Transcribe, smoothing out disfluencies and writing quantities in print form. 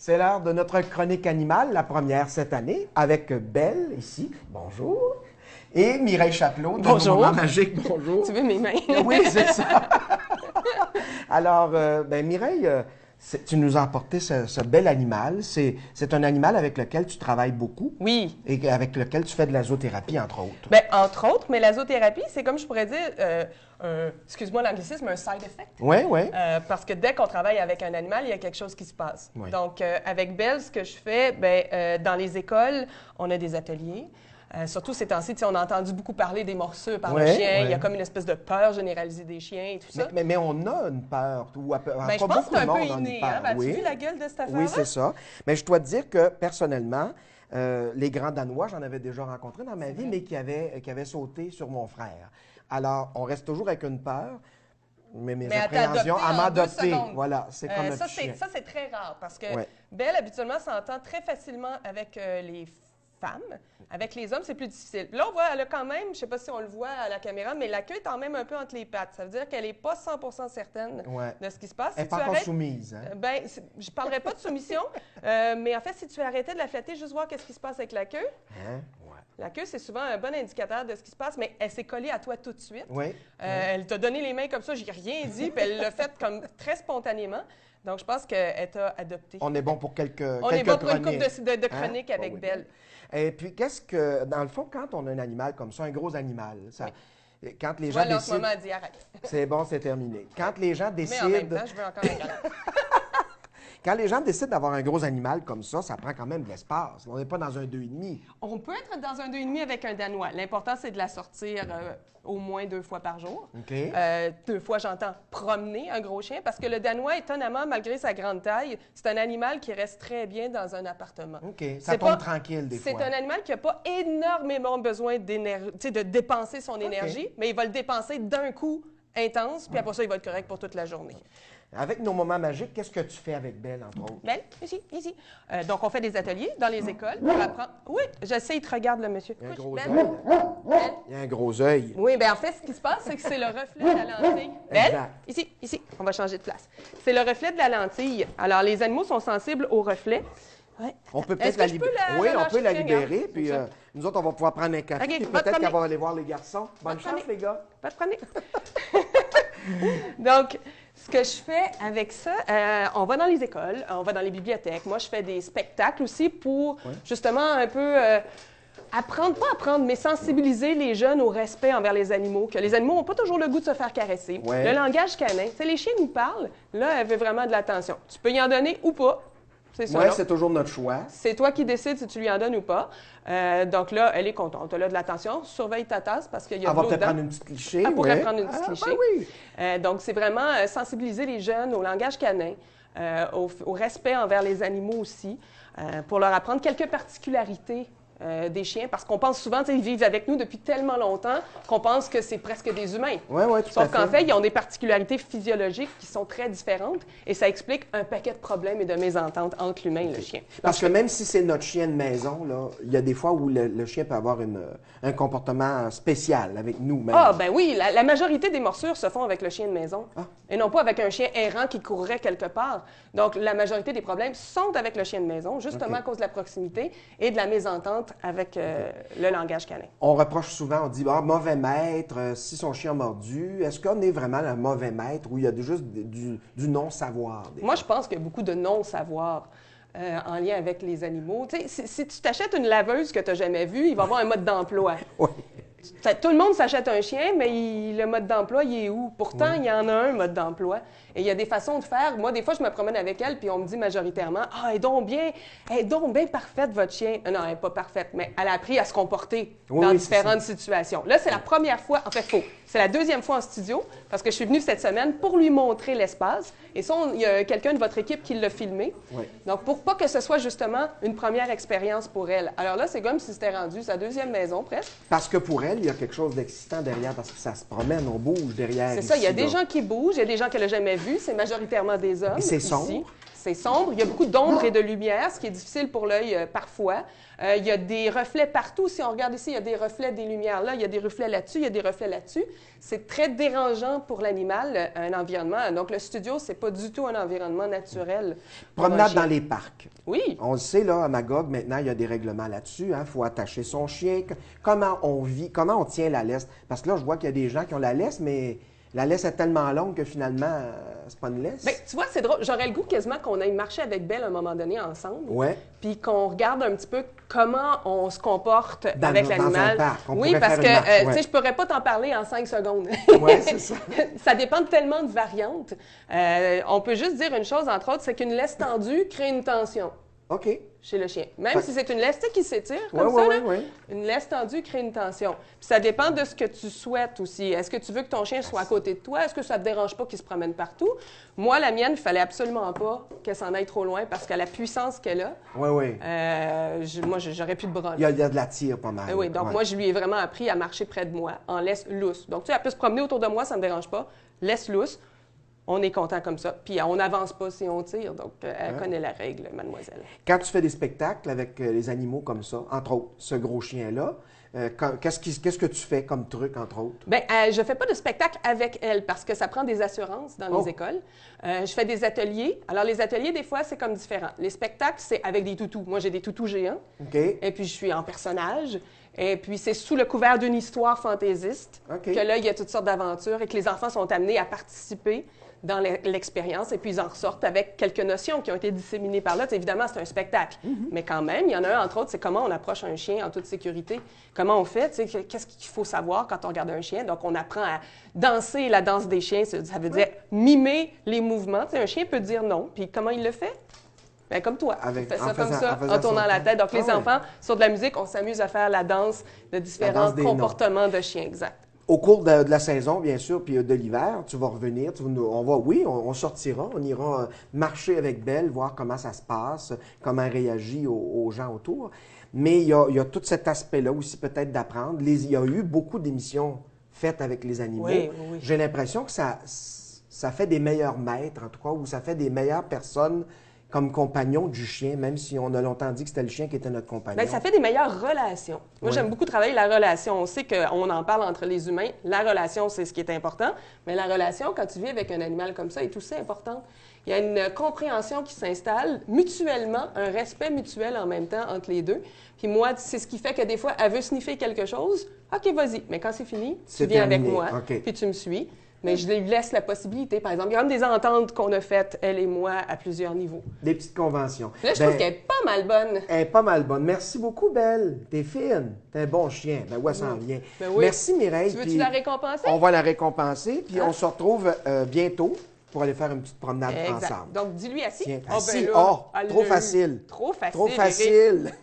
C'est l'heure de notre chronique animale, la première cette année, avec Belle, ici. Bonjour. Et Mireille Chapelot, de Bonjour. Moment Magique. Bonjour. Tu veux mes mains? Oui, c'est ça. Alors, Mireille, tu nous as apporté ce bel animal. C'est un animal avec lequel tu travailles beaucoup. Oui. Et avec lequel tu fais de la zoothérapie, entre autres. Bien, entre autres, mais la zoothérapie, c'est comme je pourrais dire, excuse-moi l'anglicisme, un side effect. Oui, oui. Parce que dès qu'on travaille avec un animal, il y a quelque chose qui se passe. Oui. Donc, avec Belle, ce que je fais, dans les écoles, on a des ateliers. Surtout ces temps-ci, on a entendu beaucoup parler des morsures par le chien. Il y a comme une espèce de peur généralisée des chiens et tout ça. Mais on a une peur. Ou je pense que c'est un peu inné. As-tu vu la gueule de cette affaire-là? Oui, c'est ça. Mais je dois te dire que, personnellement, les Grands Danois, j'en avais déjà rencontré dans ma vie, mais qui avaient sauté sur mon frère. Alors, on reste toujours avec une peur. Mais mes appréhensions à m'adopter, voilà, c'est comme un petit chien. Ça, c'est très rare parce que Belle, habituellement, s'entend très facilement avec les femmes. Avec les hommes, c'est plus difficile. Là, on voit, elle a quand même, je ne sais pas si on le voit à la caméra, mais la queue est quand même un peu entre les pattes. Ça veut dire qu'elle n'est pas 100% certaine de ce qui se passe. Elle n'est pas encore soumise. Hein? Je ne parlerai pas de soumission, mais en fait, si tu arrêtais de la flatter, juste voir qu'est-ce qui se passe avec la queue. Hein? La queue, c'est souvent un bon indicateur de ce qui se passe, mais elle s'est collée à toi tout de suite. Oui. Elle t'a donné les mains comme ça, j'ai rien dit, puis elle l'a fait comme très spontanément. Donc, je pense qu'elle t'a adopté. On est bon pour quelques On est bon pour une couple de chroniques avec oui. Belle. Et puis, dans le fond, quand on a un animal comme ça, un gros animal, quand les gens décident... décident... en ce moment, elle dit arrête. C'est bon, c'est terminé. Quand les gens décident... Mais en même temps, je veux encore un câlin. Quand les gens décident d'avoir un gros animal comme ça prend quand même de l'espace. On n'est pas dans un 2,5. On peut être dans un 2,5 avec un Danois. L'important, c'est de la sortir au moins 2 fois par jour. OK. 2 fois, j'entends promener un gros chien, parce que le Danois, étonnamment, malgré sa grande taille, c'est un animal qui reste très bien dans un appartement. OK. Ça tombe tranquille des fois. C'est un animal qui n'a pas énormément besoin de dépenser son énergie, mais il va le dépenser d'un coup intense, puis après ça, il va être correct pour toute la journée. Avec nos moments magiques, qu'est-ce que tu fais avec Belle, entre autres? Belle, ici. Donc, on fait des ateliers dans les écoles pour apprendre. Oui, je sais, il te regarde, le monsieur. Il y a un gros Belle. œil. Il y a un gros œil. Oui, bien, en fait, ce qui se passe, c'est que c'est le reflet de la lentille. Belle, ici. On va changer de place. C'est le reflet de la lentille. Alors, les animaux sont sensibles au reflet. Ouais. On peut peut-être la libérer. Oui, on peut la libérer, puis nous autres, on va pouvoir prendre un café, puis peut-être qu'elle va aller voir les garçons. Bonne chance, les gars. Pas de problème. Donc, ce que je fais avec ça, on va dans les écoles, on va dans les bibliothèques. Moi, je fais des spectacles aussi pour justement un peu mais sensibiliser les jeunes au respect envers les animaux, que les animaux n'ont pas toujours le goût de se faire caresser. Ouais. Le langage canin, les chiens nous parlent, là, elle veut vraiment de l'attention. Tu peux y en donner ou pas. Oui, c'est toujours notre choix. C'est toi qui décides si tu lui en donnes ou pas. Donc là, elle est contente. Elle a de l'attention. Surveille ta tasse parce qu'il y a de l'eau dedans. Elle va peut-être prendre une petite clichée. Elle pourrait prendre une petite clichée. Oui. Donc, c'est vraiment sensibiliser les jeunes au langage canin, au respect envers les animaux aussi, pour leur apprendre quelques particularités des chiens, parce qu'on pense souvent, ils vivent avec nous depuis tellement longtemps qu'on pense que c'est presque des humains. Oui, tout à fait. Sauf qu'en fait, ils ont des particularités physiologiques qui sont très différentes et ça explique un paquet de problèmes et de mésententes entre l'humain et le chien. Parce que même si c'est notre chien de maison, là, il y a des fois où le chien peut avoir un comportement spécial avec nous. Même. Ah, ben oui, la majorité des morsures se font avec le chien de maison et non pas avec un chien errant qui courrait quelque part. Donc, la majorité des problèmes sont avec le chien de maison, justement à cause de la proximité et de la mésentente avec le langage canin. On reproche souvent, on dit mauvais maître, si son chien a mordu. Est-ce qu'on est vraiment le mauvais maître ou il y a juste du non-savoir? Moi, je pense qu'il y a beaucoup de non-savoir en lien avec les animaux. Tu sais, si tu t'achètes une laveuse que tu n'as jamais vue, il va avoir un mode d'emploi. Oui. Tout le monde s'achète un chien, mais le mode d'emploi, il est où? Pourtant, il y en a un mode d'emploi. Et il y a des façons de faire. Moi, des fois, je me promène avec elle, puis on me dit majoritairement « Ah, elle est donc bien parfaite, votre chien. » Non, elle n'est pas parfaite, mais elle a appris à se comporter dans différentes situations. Là, c'est la première fois, en fait, c'est la deuxième fois en studio, parce que je suis venue cette semaine pour lui montrer l'espace. Et ça, il y a quelqu'un de votre équipe qui l'a filmé. Oui. Donc, pour pas que ce soit justement une première expérience pour elle. Alors là, c'est comme si c'était rendu sa deuxième maison, presque. Parce que pour elle, il y a quelque chose d'excitant derrière, parce que ça se promène, on bouge derrière. C'est ça, il y a des gens qui bougent, il y a des gens qu'elle n'a jamais vus, c'est majoritairement des hommes. Et c'est sombre. c'est sombre. Il y a beaucoup d'ombre et de lumière, ce qui est difficile pour l'œil parfois. Il y a des reflets partout. Si on regarde ici, il y a des reflets des lumières là, il y a des reflets là-dessus, il y a des reflets là-dessus. C'est très dérangeant pour l'animal, un environnement. Donc, le studio, c'est pas du tout un environnement naturel. Promenade dans les parcs. Oui. On le sait, là, à Magog, maintenant, il y a des règlements là-dessus. Il faut attacher son chien. Comment on vit, comment on tient la laisse. Parce que là, je vois qu'il y a des gens qui ont la laisse, mais la laisse est tellement longue que finalement, c'est pas une laisse. Bien, tu vois, c'est drôle. J'aurais le goût quasiment qu'on aille marcher avec Belle à un moment donné ensemble. Ouais. Puis qu'on regarde un petit peu comment on se comporte avec l'animal. Oui, parce que, ouais. Tu sais, je pourrais pas t'en parler en 5 secondes. Oui, c'est ça. Ça dépend de tellement de variantes. On peut juste dire une chose, entre autres, c'est qu'une laisse tendue crée une tension. OK. Chez le chien. Même si c'est une laisse qui s'étire comme ça, une laisse tendue crée une tension. Puis ça dépend de ce que tu souhaites aussi. Est-ce que tu veux que ton chien soit à côté de toi? Est-ce que ça ne te dérange pas qu'il se promène partout? Moi, la mienne, il ne fallait absolument pas qu'elle s'en aille trop loin parce qu'à la puissance qu'elle a, moi, j'aurais plus de bras. Il y a de la tire pas mal. Oui, donc moi, je lui ai vraiment appris à marcher près de moi en laisse lousse. Donc, tu sais, elle peut se promener autour de moi, ça ne me dérange pas. Laisse lousse. On est content comme ça. Puis on n'avance pas si on tire. Donc, elle connaît la règle, mademoiselle. Quand tu fais des spectacles avec les animaux comme ça, entre autres, ce gros chien-là, qu'est-ce que tu fais comme truc, entre autres? Bien, je ne fais pas de spectacle avec elle parce que ça prend des assurances dans les écoles. Je fais des ateliers. Alors, les ateliers, des fois, c'est comme différent. Les spectacles, c'est avec des toutous. Moi, j'ai des toutous géants. OK. Et puis, je suis en personnage. Et puis, c'est sous le couvert d'une histoire fantaisiste que là, il y a toutes sortes d'aventures et que les enfants sont amenés à participer dans l'expérience, et puis ils en ressortent avec quelques notions qui ont été disséminées par là. Évidemment, c'est un spectacle, mais quand même, il y en a un, entre autres, c'est comment on approche un chien en toute sécurité. Comment on fait, qu'est-ce qu'il faut savoir quand on regarde un chien. Donc, on apprend à danser la danse des chiens, ça veut dire mimer les mouvements. Un chien peut dire non, puis comment il le fait? Bien, comme toi, tu fais ça comme ça, en tournant la tête. Donc, les enfants, sur de la musique, on s'amuse à faire la danse de différents comportements de chiens, exact. Au cours de la saison, bien sûr, puis de l'hiver, tu vas revenir, on sortira, on ira marcher avec Belle, voir comment ça se passe, comment elle réagit aux gens autour. Mais il y a tout cet aspect-là aussi, peut-être d'apprendre. Il y a eu beaucoup d'émissions faites avec les animaux. Oui. J'ai l'impression que ça fait des meilleurs maîtres, en tout cas, ou ça fait des meilleures personnes comme compagnon du chien, même si on a longtemps dit que c'était le chien qui était notre compagnon. Bien, ça fait des meilleures relations. Moi, j'aime beaucoup travailler la relation. On sait qu'on en parle entre les humains. La relation, c'est ce qui est important. Mais la relation, quand tu vis avec un animal comme ça, est aussi importante. Il y a une compréhension qui s'installe mutuellement, un respect mutuel en même temps entre les deux. Puis moi, c'est ce qui fait que des fois, elle veut sniffer quelque chose. OK, vas-y. Mais quand c'est fini, tu viens avec moi, puis tu me suis. Mais je lui laisse la possibilité. Par exemple, il y a même des ententes qu'on a faites, elle et moi, à plusieurs niveaux. Des petites conventions. Là, je trouve qu'elle est pas mal bonne. Elle est pas mal bonne. Merci beaucoup, Belle. T'es fine. T'es un bon chien. Ben ouais, ça en vient. Ben oui. Merci, Mireille. Tu veux-tu la récompenser? On va la récompenser, puis on se retrouve bientôt pour aller faire une petite promenade ensemble. Donc, dis-lui assis. Tiens, Oh, assis. ben là, trop facile. Trop facile. Trop facile.